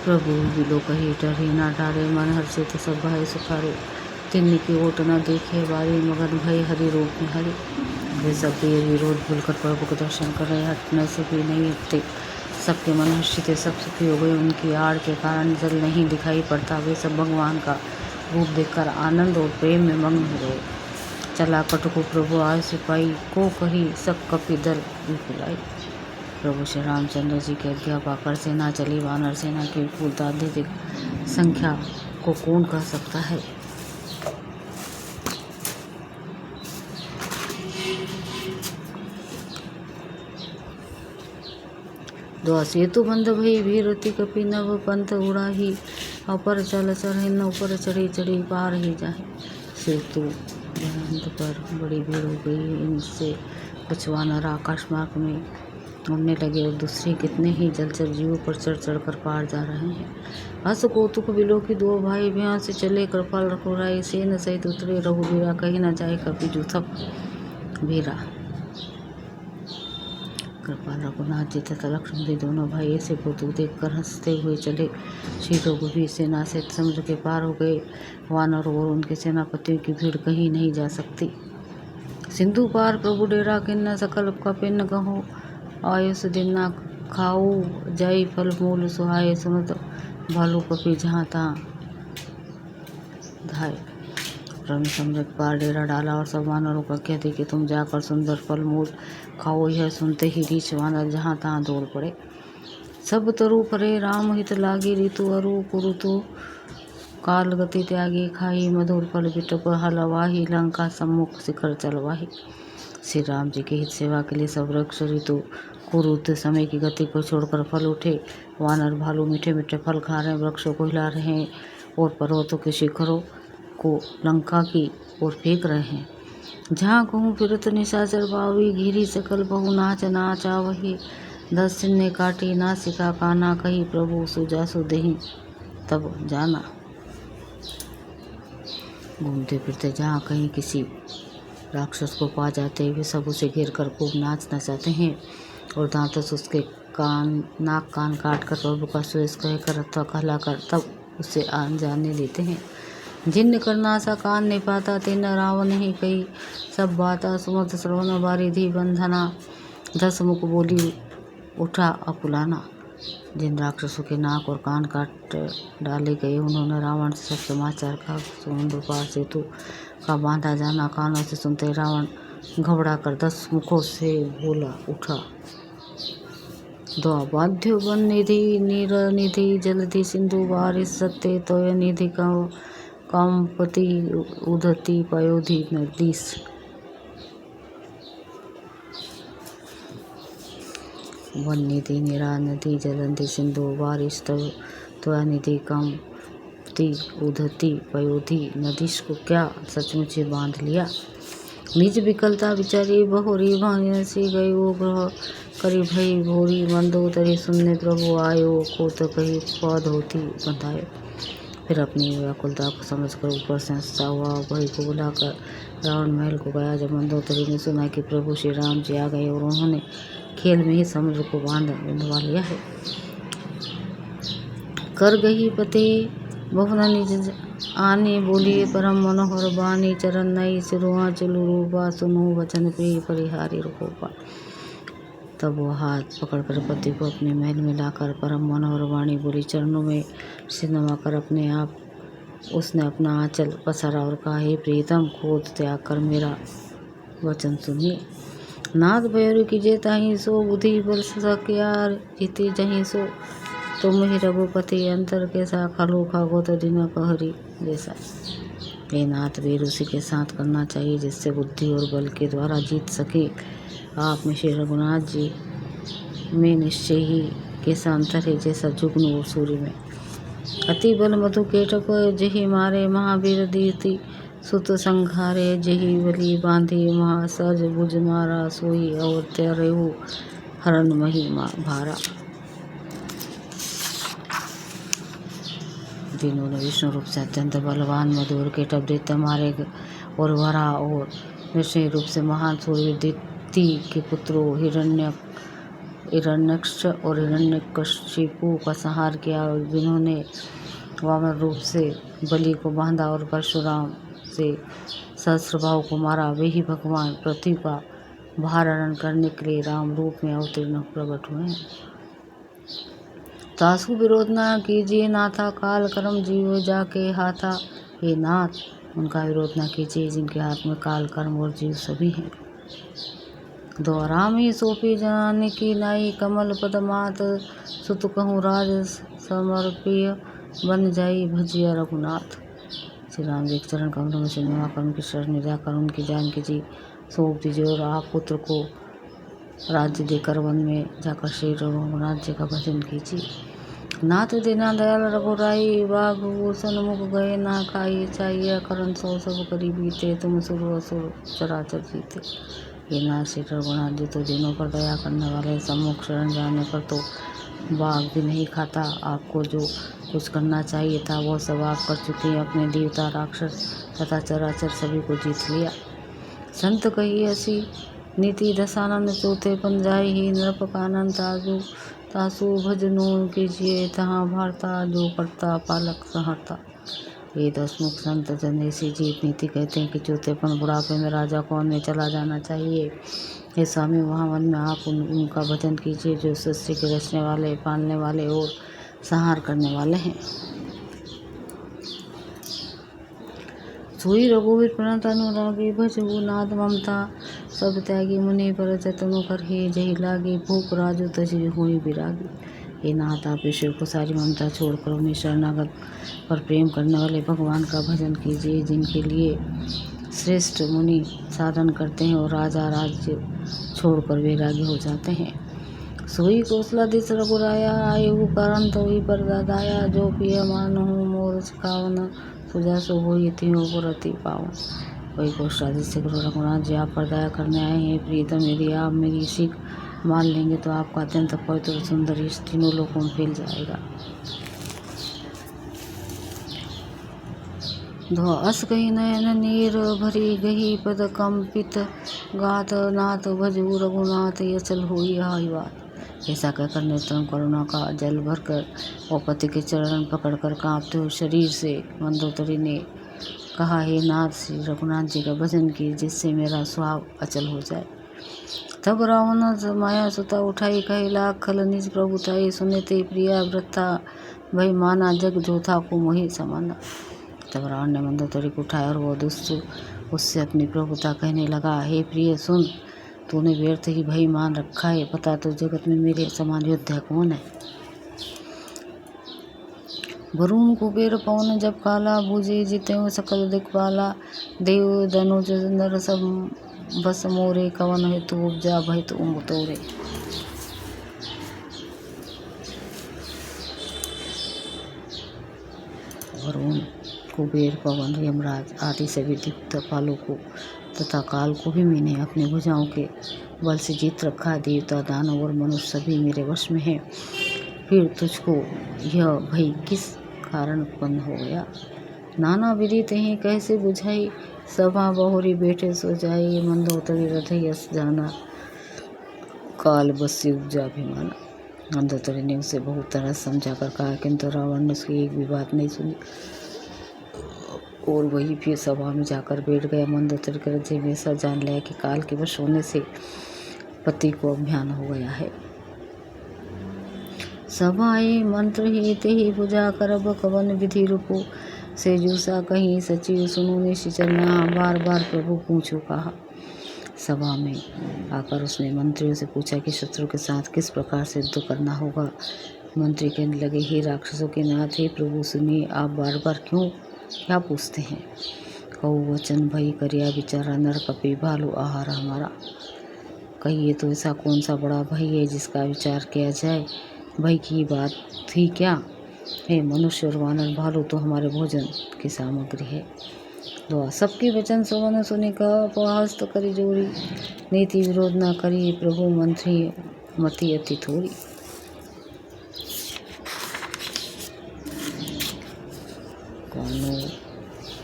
प्रभु below कही डरे ना डारे, मन हर्षित सब भाई सुखारे। तिन्नी की ओट न देखे बारी, मगन भय हरि रूप में हरि। वे सब वीर विरोध भूलकर प्रभु के दर्शन कर रहे, हटने से भी नहीं हटते। सबके मन हर्षित सब सुखी हो गए, उनकी आड़ के कारण जल नहीं दिखाई पड़ता। वे सब भगवान का रूप देखकर आनंद और प्रेम में मग्न हो गए। चला कटको प्रभु आय सिपाही, को कही सब कपि दल विपुलाई। प्रभु श्री रामचंद्र जी की आज्ञा पाकर सेना चली। वानर सेना की विपुलता अत्यधिक संख्या को कौन कह सकता है। द्वा सेतु बंध भई भीरति कपि नव पंथ उड़ाही। अपर चल चढ़े न ऊपर चढ़ी चढ़ी पार ही जाए। सेतु बंध पर बड़ी भीड़ हो गई। इनसे कुछ वानर आकाश मार्ग में उड़ने लगे और दूसरे कितने ही जलचर जीवों पर चढ़ चढ़ कर पार जा रहे हैं। हस कौतुक बिलो की दो भाई, भ्यां से चले कृपाल रघुराई। सेन सहित उतरे रघुबीरा, कही न जाए कपि जूथप भीरा। कृपाल रघुनाथ जी तथा लक्ष्मण जी दोनों भाई ऐसे कौतुक देखकर हंसते हुए चले। श्री रघुवीर सेना से समुद्र के पार हो गए। वानरों और उनके सेनापतियों की भीड़ कहीं नहीं जा सकती। सिंधु पार प्रभु डेरा, किन्न सकल कपिन कहो। आयुष दिन ना खाऊ, जय फल मूल सुहाए। सुनत भालू कपि जहाँ तहाँ धाय। प्रभु ने समुद्र के पार डेरा डाला और सब वानरों को कह दी कि तुम जाकर सुंदर फल मूल खाओ। यह सुनते ही रीछ वानर जहाँ तहाँ दौड़ पड़े। सब तरु परे राम हित लागी, ऋतु अरु कुरुतु काल गति त्यागी। खाई मधुर फल बिटप हलवाही, लंका सम्मुख शिखर चलवाही। श्री राम जी के हित सेवा के लिए सब वृक्ष ऋतु कुरुत समय की गति को छोड़कर फल उठे। वानर भालू मीठे मीठे फल खा रहे हैं, वृक्षों को हिला रहे हैं और पर्वतों के शिखरों को लंका की ओर फेंक रहे हैं। जहाँ कहूँ फिरत निशाचर पावी, घिरी सकल बहु नाच नाचा वही। 10 सिन्ने काटी नासिका काना, कही प्रभु सुजासु देहि तब जाना। घूमते फिरते जहाँ कहीं किसी राक्षस को पा जाते, वे सब उसे घेर कर खूब नाच नचाते हैं और दांतों से उसके नाक कान काट कर प्रभु का सुयश कहकर अथवा कहलाकर तब उसे आन जाने देते हैं। जिन्न करना सा कान ने पाता, तिन रावण ही कही सब बाता। सुमत श्रवण बारिधि बंधना, 10 मुख बोली उठा अपुलाना। जिन राक्षसों के नाक और कान काट डाले गए, उन्होंने रावण से सब समाचार कहा। समुद्र पार सेतु का बांधा जाना कानों से सुनते रावण घबरा कर 10 मुखों से बोला उठा। द्वा बाध्यो वन निधि नीर निधि, जलधि सिंधु बारिश सत्य तोय निधि कंपति उधति पयोधि नदीस। वन निधि नीरा नदी, जलधि सिंधु बारिश तोय निधि कंपति उधति पयोधि नदीस को क्या सचमुच ही बांध लिया। निज विकलता विचारी बहुरी, भासी गई वो ग्रह करी भई भोरी। मंदोदरी सुनने प्रभु आयो, को तो कही पौध होती बंधायो। फिर अपनी व्याकुलता को समझकर ऊपर से हंसता हुआ भाई को बुलाकर रावण महल को गया। जब मंदोदरी ने सुना कि प्रभु श्री राम जी आ गए और उन्होंने खेल में ही समुद्र को बंधवा लिया है, कर गई पते बहुना निज आने। बोलिए परम मनोहर बानी, चरण नई सिरुआ चलू रूपा। सुनो वचन प्रिय परिहारी रूपा। तब वो हाथ पकड़कर पति को अपने महल में लाकर परम मनोहर वाणी बोली। चरणों में सिर नवाकर अपने आप उसने अपना आंचल पसारा और कहा, हे प्रीतम, क्रोध त्याग कर मेरा वचन सुनिए। नाथ भैरव की जे ताही सो, बुद्धि बल सकियार जीते जहीं सो। तुम ही रघुपति अंतर के साखा लोखा, गोत दिन कहरी जैसा। हे नाथ, वीर उसी के साथ करना चाहिए जिससे बुद्धि और बल के द्वारा जीत सके। आप में श्री रघुनाथ जी में निश्चय ही कैसा अंतर है, जैसा जुग्न और सूर्य में। अति बल मधु केटक, जही मारे महावीर दीति सुत संघारे। जही बली बांधी महासज, भुज मारा सोई और तेरेहु हरण महिमा भारा। जिन्होंने विष्णु रूप से अत्यंत बलवान मधुर केटक दैत्य मारे और वरा और विष्णु रूप से महान सूर्य दिति के पुत्रों हिरण्यक्ष और हिरण्यकशिपु का संहार किया और जिन्होंने वामन रूप से बलि को बांधा और परशुराम से सहस्त्रबाहु को मारा, वे ही भगवान पृथ्वी का भार हरण करने के लिए राम रूप में अवतीर्ण प्रकट हुए हैं। तासु विरोध न कीजिए नाथा, काल कर्म जीव जाके हाथा। हे नाथ, उनका विरोध न कीजिए जिनके हाथ में काल कर्म और जीव सभी हैं। द्वारामी सोपी जनाने की नाई, कमल पदमात सुत कहूँ राज समर्पिय, बन जाई भजिया रघुनाथ। श्री राम जी के चरण कमलों में से कर उनकी शरण में जाकर उनकी जान की जी सौंप दीजिए और आप पुत्र को राज्य देकर वन में जाकर श्री रघुनाथ जी का भजन कीजिए। नाथ देना दयाल रघुराई, बाघ भूषण मुख गए ना खाई, चाहिए करण सौ सब करी बीते, तुम सुर असुर चराचर जीते। ये नाथ श्री रघुनाथ जी तो दिनों पर दया करने वाले, सम्मुख शरण जाने पर तो बाघ भी नहीं खाता। आपको जो कुछ करना चाहिए था वो सब आप कर चुके हैं। अपने देवता राक्षस तथा चराचर सभी को जीत लिया। संत कही ऐसी नीति दशानंद, चौथे पन जाए ही नृप कानन, तासु भजनो कीजिए तहाँ भारता, जो करता पालक संहरता। ये दसमुख संत जन ऐसी जीत नीति कहते हैं कि चौथेपन बुढ़ापे में राजा को वन में चला जाना चाहिए। हे स्वामी, वहाँ वन में आप उनका भजन कीजिए जो सृष्टि के रचने वाले, पालने वाले और संहार करने वाले हैं। सोई रघुवीर प्रणत अनुरागी, भजहु नाद ममता, सब त्यागी मुनि पर जतनु कर हे, जही लागी भूख राजू तजी हुई विरागी। हे नाथ, आप ईश्वर को सारी ममता छोड़कर उन्हें शरणागत पर प्रेम करने वाले भगवान का भजन कीजिए, जिनके लिए श्रेष्ठ मुनि साधन करते हैं और राजा राज्य छोड़कर वैरागी हो जाते हैं। सोई कौशलाधीश रघुराया, आयु कारण तोई पर दादाया, जो पिय मानहु मोर सिखावन, सुजा सो होई तियो पुरति पावन। वही कौशलाधीश गुरु रघुनाथ जी आप पर दया करने आए हैं। प्रीतम, यदि आप मेरी सीख मान लेंगे तो आपका अत्यंत पवित्र और सुंदर इस तीनों लोकों में फैल जाएगा। धो अस कही नयन नीर भरी, गही पद कंपित गात, नाथ भजू रघुनाथ यचल हुई हाई बात। ऐसा कहकर नेत्रों करुणा का जल भरकर और पति के चरण पकड़कर कांपते हुए शरीर से मंदोदरी ने कहा, हे नाथ, श्री रघुनाथ जी का भजन की, जिससे मेरा स्वभाव अचल हो जाए। तब रावण माया सुता उठाई, कहे लाख खल निज प्रभुताई, सुनते प्रिया वृथा, भई माना जग जोथा को मोहि समाना। तब रावण ने मंदोदरी को उठाया और वो दुष्ट उससे अपनी प्रभुता कहने लगा, हे प्रिय सुन, तूने व्यर्थ ही भई मान रखा है। पता तो जगत में मेरे समान योद्धा कौन है। वरुण कुबेर पवन जब काला, भुजे जिते सकल दिक्पाला, देव धनुज नर सब बस मोरे, कवन हेतु उपजा भय तुम तोरे। वरुण, कुबेर, पवन, यमराज आदि सभी दिक्पालों को तथा काल को भी मैंने अपनी भुजाओं के बल से जीत रखा। देवता, दानव और मनुष्य सभी मेरे वश में हैं। फिर तुझको यह भय किस कारण उत्पन्न हो गया। नाना विधि तेहि कैसे बुझाई, सभा बहुरी बैठे सो जाए, मंदोदरी हृदय जाना, काल बसी उपजा अभिमाना। मंदोदरी ने उसे बहुत तरह समझा कर कहा, किंतु रावण ने उसकी एक भी बात नहीं सुनी और वही फिर सभा में जाकर बैठ गया। मंदोदरी के हृदय में ऐसा जान लिया कि काल के वश होने से पति को अभिमान हो गया है। सभाए मंत्र ही ते ही बुझा, करब कवन विधि रूपो, से जूसा कहीं सचिव सुनो निश्चर, बार बार प्रभु पूछो कहा। सभा में आकर उसने मंत्रियों से पूछा कि शत्रु के साथ किस प्रकार से युद्ध करना होगा। मंत्री कहने लगे, हे राक्षसों के नाथ, हे प्रभु सुनिए, आप बार बार क्यों क्या पूछते हैं। कहू वचन भई करिया विचारा, नर कपि भालू आहार हमारा। कहिए तो ऐसा कौन सा बड़ा भय है जिसका विचार किया जाए। भय की बात थी क्या है। मनुष्य और वानर भालू तो हमारे भोजन की सामग्री है। दुआ सबके वचन सुवन सुनि का, उपहस्त करी जोरी, नीति विरोध न करी, प्रभु मंत्री मति अति थोड़ी। कौनो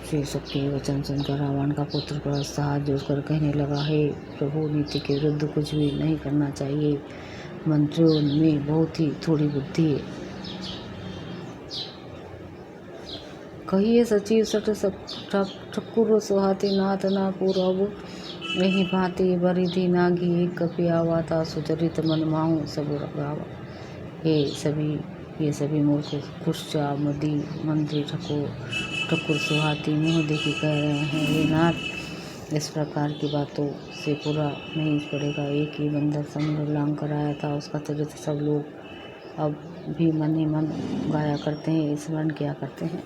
श्री सबके वचन सुनकर रावण का पुत्र प्रहस्त हाथ जोड़कर कहने लगा, हे प्रभु, नीति के विरुद्ध कुछ भी नहीं करना चाहिए। मंत्रियों में बहुत ही थोड़ी बुद्धि है। कहिए सचिव सठ ठकुर सुहाती नाथ ना पूरब, यही भांति बरिधि नागी एक कपि आवाता, सुचरित मन माहू सब गावा। ये सभी मूर्ख कुश्चा मदी मंत्री ठकुर सुहाती मुँह देखी कह रहे हैं, हे नाथ, इस प्रकार की बातों से पूरा नहीं पड़ेगा। एक ही बंदर समुद्र लांग कर आया था, उसका चरित्र सब लोग अब भी मन ही मन गाया करते हैं, स्मरण किया करते हैं।